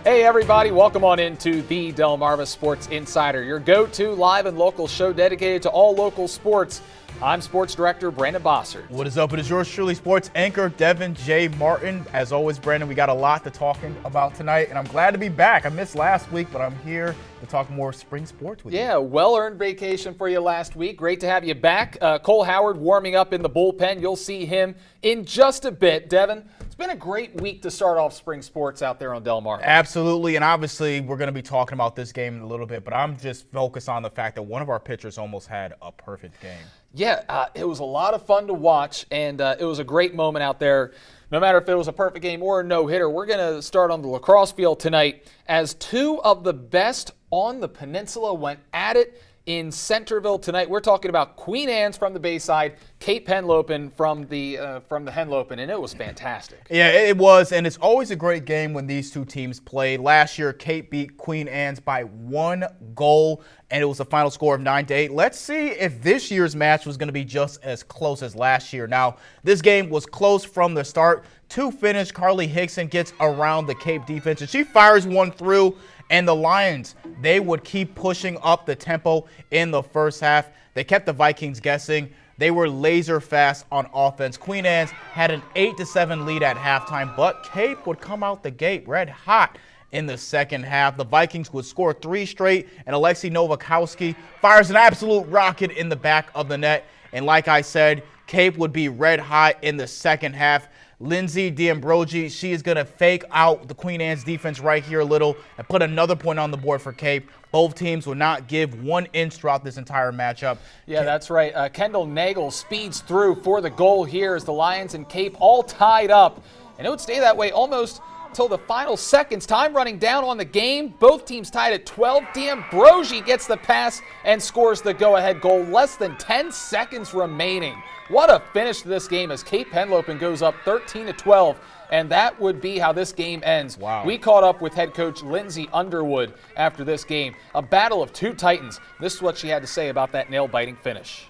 Hey everybody, welcome on into the Delmarva Sports Insider, your go-to live and local show dedicated to all local sports. I'm Sports Director Brandon Bossert. What is up? It is yours truly, sports anchor Devin J. Martin. As always, Brandon, we got a lot to talking about tonight, and I'm glad to be back. I missed last week, but I'm here to talk more spring sports with you. Yeah, well-earned vacation for you last week. Great to have you back. Cole Howard warming up in the bullpen. You'll see him in just a bit. Devin, it's been a great week to start off spring sports out there on Delmarva. Absolutely, and obviously we're going to be talking about this game in a little bit, but I'm just focused on the fact that one of our pitchers almost had a perfect game. Yeah, it was a lot of fun to watch, and it was a great moment out there. No matter if it was a perfect game or a no-hitter, we're going to start on the lacrosse field tonight as two of the best on the peninsula went at it in Centerville tonight. We're talking about Queen Anne's from the Bayside, Cape Henlopen from the Henlopen, and it was fantastic. Yeah, it was, and it's always a great game when these two teams play. Last year, Cape beat Queen Anne's by 1 goal, and it was a final score of 9-8. Let's see if this year's match was going to be just as close as last year. Now, this game was close from the start. To finish, Carly Hickson gets around the Cape defense, and she fires one through. And the Lions, they would keep pushing up the tempo in the first half. They kept the Vikings guessing. They were laser fast on offense. Queen Anne's had an 8-7 lead at halftime, but Cape would come out the gate red hot in the second half. The Vikings would score 3 straight, and Alexei Nowakowski fires an absolute rocket in the back of the net. And like I said, Cape would be red hot in the second half. Lindsay D'Ambrogi, she is going to fake out the Queen Anne's defense right here a little and put another point on the board for Cape. Both teams would not give 1 inch throughout this entire matchup. Yeah, that's right. Kendall Nagel speeds through for the goal here as the Lions and Cape all tied up. And it would stay that way almost till the final seconds. Time running down on the game. Both teams tied at 12. D'Ambrogi gets the pass and scores the go-ahead goal. Less than 10 seconds remaining. What a finish to this game as Cape Henlopen goes up 13-12, and that would be how this game ends. Wow. We caught up with head coach Lindsay Underwood after this game. A battle of two titans. This is what she had to say about that nail-biting finish.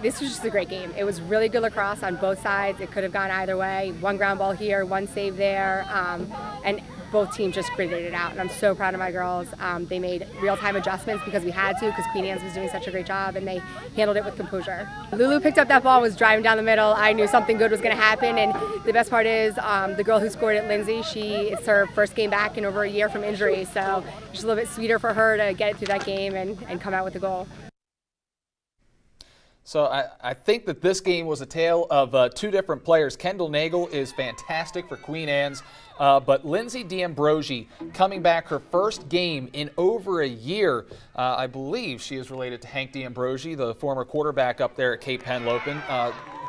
This was just a great game. It was really good lacrosse on both sides. It could have gone either way. 1 ground ball here, 1 save there, and both teams just gritted it out. And I'm so proud of my girls. They made real-time adjustments because we had to, because Queen Anne's was doing such a great job, and they handled it with composure. Lulu picked up that ball, was driving down the middle. I knew something good was going to happen, and the best part is the girl who scored it, Lindsay, it's her first game back in over a year from injury, so just a little bit sweeter for her to get it through that game and come out with a goal. So I think that this game was a tale of 2 different players. Kendall Nagel is fantastic for Queen Anne's, but Lindsay D'Ambrogi coming back her first game in over a year. I believe she is related to Hank D'Ambrogi, the former quarterback up there at Cape Henlopen.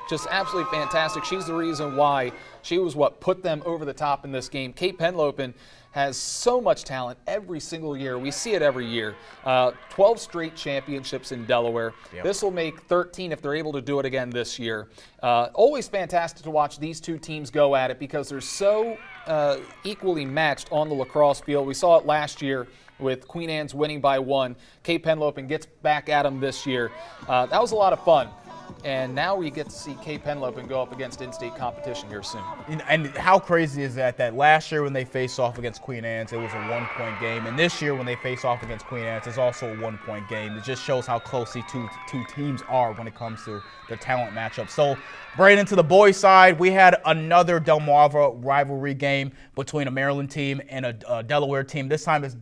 Just absolutely fantastic. She's the reason why she was what put them over the top in this game. Cape Henlopen has so much talent every single year. We see it every year. 12 straight championships in Delaware. Yep. This will make 13 if they're able to do it again this year. Always fantastic to watch these two teams go at it because they're so equally matched on the lacrosse field. We saw it last year with Queen Anne's winning by 1. Cape Henlopen gets back at them this year. That was a lot of fun. And now we get to see Cape Henlopen go up against in-state competition here soon. And how crazy is that last year when they faced off against Queen Anne's, it was a 1-point game. And this year when they face off against Queen Anne's, it's also a 1-point game. It just shows how close these two teams are when it comes to the talent matchup. So, Brandon, to the boys' side, we had another Delmarva rivalry game between a Maryland team and a Delaware team. This time it's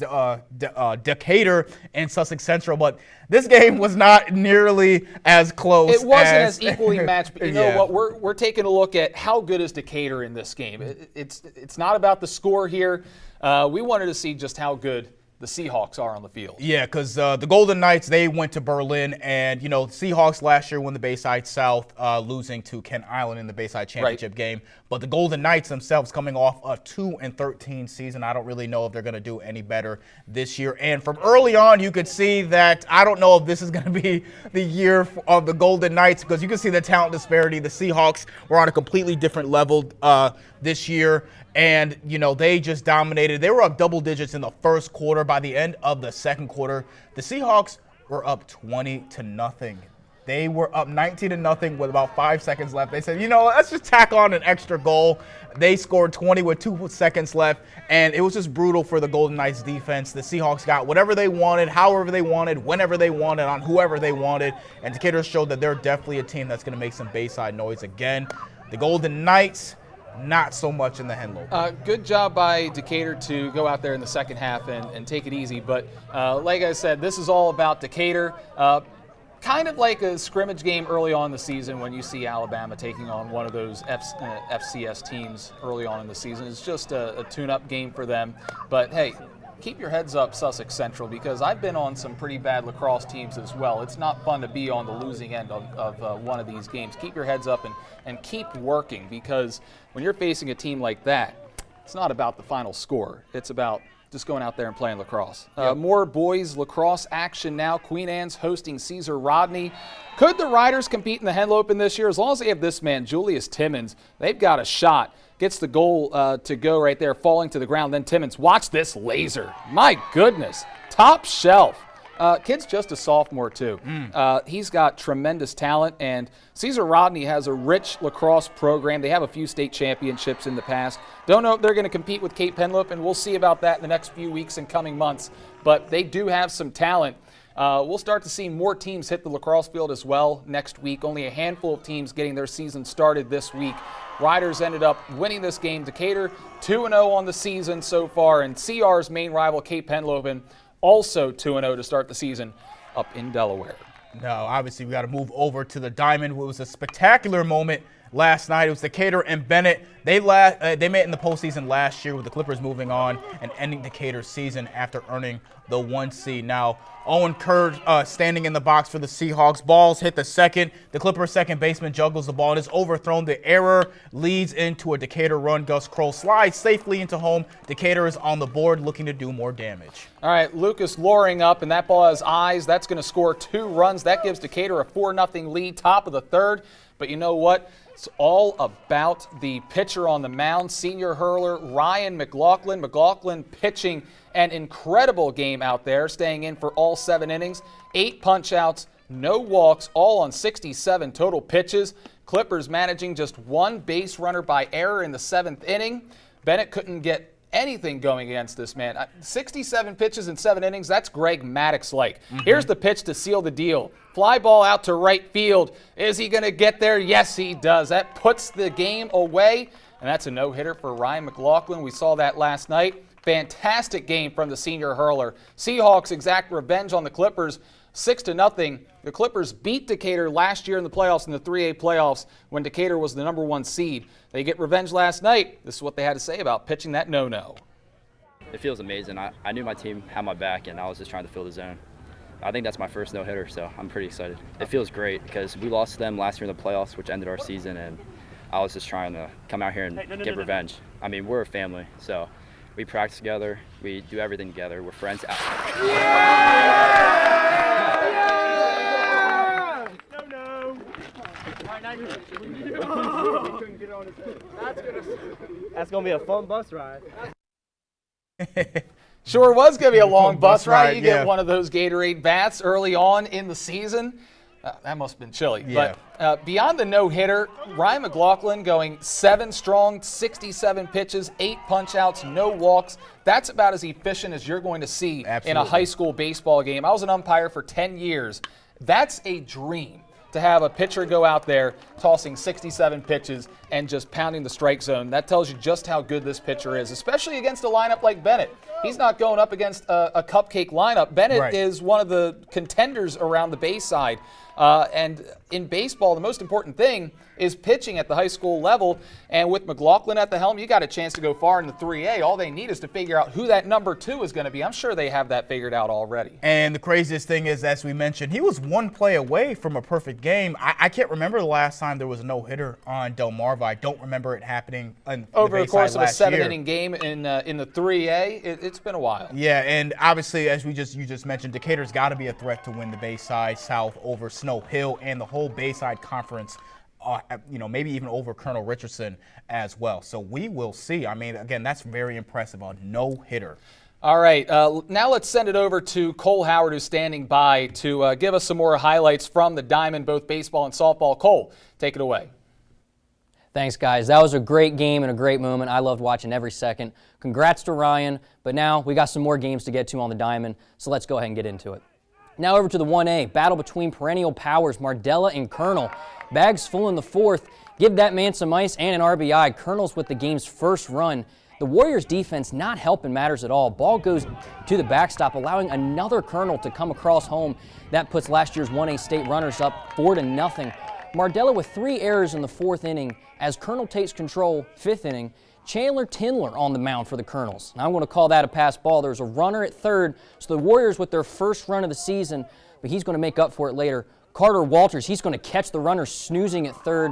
Decatur and Sussex Central, but this game was not nearly as close. It wasn't as equally matched, but you know what? We're taking a look at how good is Decatur in this game. It's not about the score here. We wanted to see just how good the Seahawks are on the field. Yeah, because the Golden Knights, they went to Berlin, and, you know, the Seahawks last year won the Bayside South, losing to Kent Island in the Bayside Championship game. But the Golden Knights themselves coming off a 2-13 season, I don't really know if they're going to do any better this year. And from early on, you could see that I don't know if this is going to be the year of the Golden Knights, because you can see the talent disparity. The Seahawks were on a completely different level this year. And, you know, they just dominated. They were up double digits in the first quarter. By the end of the second quarter, the Seahawks were up 20-0. They were up 19-0 with about 5 seconds left. They said, you know, let's just tack on an extra goal. They scored 20 with 2 seconds left, and it was just brutal for the Golden Knights defense. The Seahawks got whatever they wanted, however they wanted, whenever they wanted, on whoever they wanted, and Decatur showed that they're definitely a team that's going to make some Bayside noise again. The Golden Knights, not so much in the Henlopen. Good job by Decatur to go out there in the second half and take it easy. But like I said, this is all about Decatur. Kind of like a scrimmage game early on in the season when you see Alabama taking on one of those FCS teams early on in the season. It's just a tune-up game for them. But, hey, keep your heads up, Sussex Central, because I've been on some pretty bad lacrosse teams as well. It's not fun to be on the losing end of one of these games. Keep your heads up and keep working, because when you're facing a team like that, it's not about the final score. It's about just going out there and playing lacrosse. More boys lacrosse action now. Queen Anne's hosting Caesar Rodney. Could the Riders compete in the Henlopen this year? As long as they have this man, Julius Timmons, they've got a shot. Gets the goal to go right there, falling to the ground. Then Timmons, watch this laser. My goodness, top shelf. Kid's just a sophomore, too. He's got tremendous talent, and Caesar Rodney has a rich lacrosse program. They have a few state championships in the past. Don't know if they're going to compete with Cape Henlopen, and we'll see about that in the next few weeks and coming months. But they do have some talent. We'll start to see more teams hit the lacrosse field as well next week. Only a handful of teams getting their season started this week. Riders ended up winning this game. Decatur 2-0 on the season so far, and CR's main rival, Cape Henlopen, also 2-0 to start the season up in Delaware. No, obviously we got to move over to the Diamond. It was a spectacular moment last night. It was Decatur and Bennett. They met in the postseason last year with the Clippers moving on and ending Decatur's season after earning the 1 seed. Now, Owen Kerr standing in the box for the Seahawks. Balls hit the second. The Clippers' second baseman juggles the ball and is overthrown. The error leads into a Decatur run. Gus Kroll slides safely into home. Decatur is on the board looking to do more damage. All right, Lucas Loring up, and that ball has eyes. That's going to score 2 runs. That gives Decatur a 4-0 lead, top of the third. But you know what? It's all about the pitcher on the mound, senior hurler Ryan McLaughlin. McLaughlin pitching an incredible game out there, staying in for all 7 innings, 8 punch-outs, no walks, all on 67 total pitches. Clippers managing just 1 base runner by error in the 7th inning. Bennett couldn't get anything going against this man. 67 pitches in 7 innings, that's Greg Maddox-like. Here's the pitch to seal the deal. Fly ball out to right field. Is he going to get there? Yes, he does. That puts the game away, and that's a no-hitter for Ryan McLaughlin. We saw that last night. Fantastic game from the senior hurler. Seahawks exact revenge on the Clippers, 6-0. The Clippers beat Decatur last year in the playoffs, in the 3A playoffs, when Decatur was the #1 seed. They get revenge last night. This is what they had to say about pitching that no-no. It feels amazing. I knew my team had my back, and I was just trying to fill the zone. I think that's my first no-hitter, so I'm pretty excited. It feels great because we lost to them last year in the playoffs, which ended our season, and I was just trying to come out here and get revenge. I mean, we're a family, so we practice together. We do everything together. We're friends. That's going to be a fun bus ride. Sure was going to be a long bus ride. ride, You yeah. get one of those Gatorade baths early on in the season. That must have been chilly. Yeah. But beyond the no-hitter, Ryan McLaughlin going 7 strong, 67 pitches, 8 punch-outs, no walks. That's about as efficient as you're going to see in a Absolutely. high school baseball game. I was an umpire for 10 years. That's a dream, to have a pitcher go out there tossing 67 pitches and just pounding the strike zone. That tells you just how good this pitcher is, especially against a lineup like Bennett. He's not going up against a cupcake lineup. Bennett Right. is one of the contenders around the Bayside. And in baseball, the most important thing is pitching at the high school level. And with McLaughlin at the helm, you got a chance to go far in the 3A. All they need is to figure out who that #2 is going to be. I'm sure they have that figured out already. And the craziest thing is, as we mentioned, he was 1 play away from a perfect game. I can't remember the last time there was a no-hitter on Delmarva. I don't remember it happening in Over the Bayside course of a last year. 7-inning game in the 3A, it's been a while. Yeah, and obviously, as you just mentioned, Decatur's got to be a threat to win the Bayside South over Snow Hill and the whole Bayside Conference. Maybe even over Colonel Richardson as well. So we will see. I mean, again, that's very impressive. A no-hitter. All right, now let's send it over to Cole Howard, who's standing by to give us some more highlights from the Diamond, both baseball and softball. Cole, take it away. Thanks, guys. That was a great game and a great moment. I loved watching every second. Congrats to Ryan, but now we got some more games to get to on the Diamond, so let's go ahead and get into it. Now over to the 1A, battle between perennial powers, Mardella and Colonel. Bags full in the fourth. Give that man some ice and an RBI. Colonel's with the game's first run. The Warriors' defense not helping matters at all. Ball goes to the backstop, allowing another Colonel to come across home. That puts last year's 1A state runners up 4-0. Mardella with 3 errors in the 4th inning as Colonel takes control, 5th inning. Chandler Tindler on the mound for the Colonels. Now I'm going to call that a pass ball. There's a runner at third, so the Warriors with their first run of the season, but he's going to make up for it later. Carter Walters, he's going to catch the runner snoozing at third.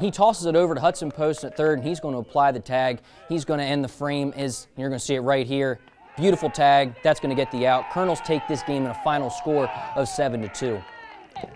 He tosses it over to Hudson Post at third, and he's going to apply the tag. He's going to end the frame, as you're going to see it right here. Beautiful tag. That's going to get the out. Colonels take this game in a final score of 7-2.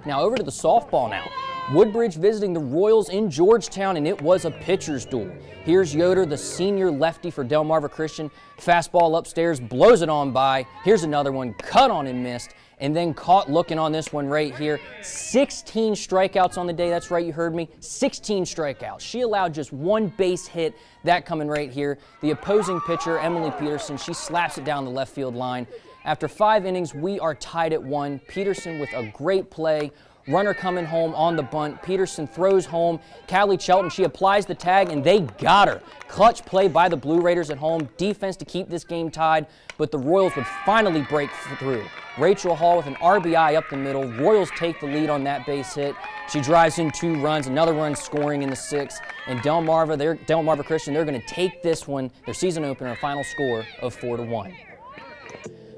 Now over to the softball now. Woodbridge visiting the Royals in Georgetown, and it was a pitcher's duel. Here's Yoder, the senior lefty for Delmarva Christian. Fastball upstairs, blows it on by. Here's another one, cut on and missed, and then caught looking on this one right here. 16 strikeouts on the day. That's right, you heard me. 16 strikeouts. She allowed just 1 base hit. That coming right here. The opposing pitcher, Emily Peterson, she slaps it down the left field line. After 5 innings, we are tied at 1. Peterson with a great play. Runner coming home on the bunt. Peterson throws home. Callie Chelton, she applies the tag, and they got her. Clutch play by the Blue Raiders at home. Defense to keep this game tied, but the Royals would finally break through. Rachel Hall with an RBI up the middle. Royals take the lead on that base hit. She drives in 2 runs, another run scoring in the 6th. And Delmarva Christian, they're going to take this one, their season opener, a final score of 4-1.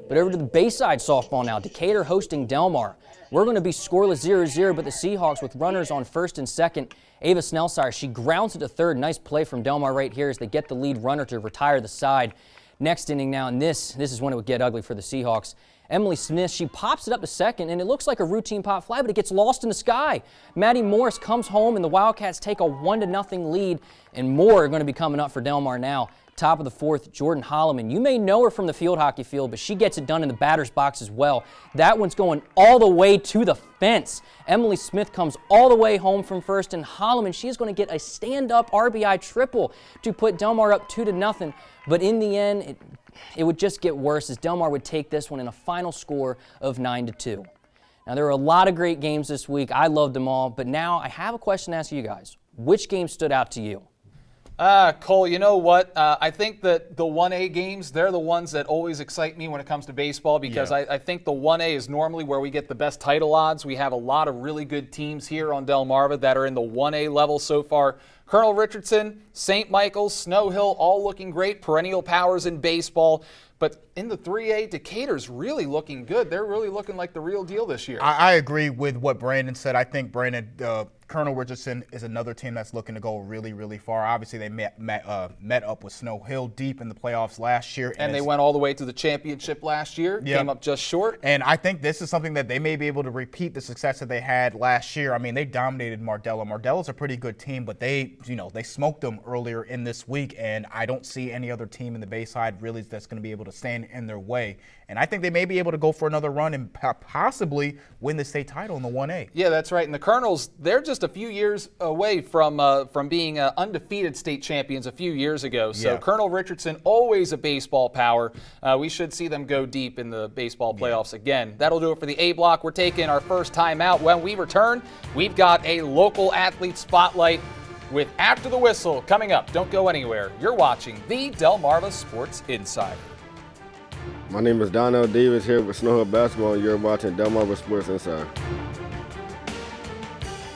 But over to the Bayside softball now. Decatur hosting Delmar. We're going to be scoreless 0-0, but the Seahawks with runners on first and second. Ava Snellsire, she grounds it to third. Nice play from Delmar right here as they get the lead runner to retire the side. Next inning now, and this is when it would get ugly for the Seahawks. Emily Smith, she pops it up to second, and it looks like a routine pop fly, but it gets lost in the sky. Maddie Morris comes home, and the Wildcats take a 1-0 lead, and more are going to be coming up for Delmar now. Top of the 4th, Jordan Holloman. You may know her from the field hockey field, but she gets it done in the batter's box as well. That one's going all the way to the fence. Emily Smith comes all the way home from first, and Holloman, she's going to get a stand-up RBI triple to put Delmar up 2-0. But in the end, it would just get worse as Delmar would take this one in a final score of 9-2. Now, there were a lot of great games this week. I loved them all, but now I have a question to ask you guys. Which game stood out to you? Cole, you know what? I think that the 1A games, they're the ones that always excite me when it comes to baseball because I think the 1A is normally where we get the best title odds. We have a lot of really good teams here on Delmarva that are in the 1A level so far. Colonel Richardson, St. Michael's, Snow Hill, all looking great, perennial powers in baseball. But in the 3A, Decatur's really looking good. They're really looking like the real deal this year. I agree with what Brandon said. I think Colonel Richardson is another team that's looking to go really, really far. Obviously, they met up with Snow Hill deep in the playoffs last year. And they went all the way to the championship last year, came up just short. And I think this is something that they may be able to repeat the success that they had last year. I mean, they dominated Mardella. Mardella's a pretty good team, but they smoked them earlier in this week, and I don't see any other team in the Bayside really that's going to be able to stand in their way. And I think they may be able to go for another run and possibly win the state title in the 1A. Yeah, that's right. And the Colonels, they're just a few years away from being undefeated state champions a few years ago. So Colonel Richardson, always a baseball power. We should see them go deep in the baseball playoffs again. That'll do it for the A block. We're taking our first time out. When we return, we've got a local athlete spotlight with After the Whistle coming up. Don't go anywhere. You're watching the Delmarva Sports Insider. My name is Donnell Davis here with Snow Hill Basketball, and you're watching Delmarva Sports Insider.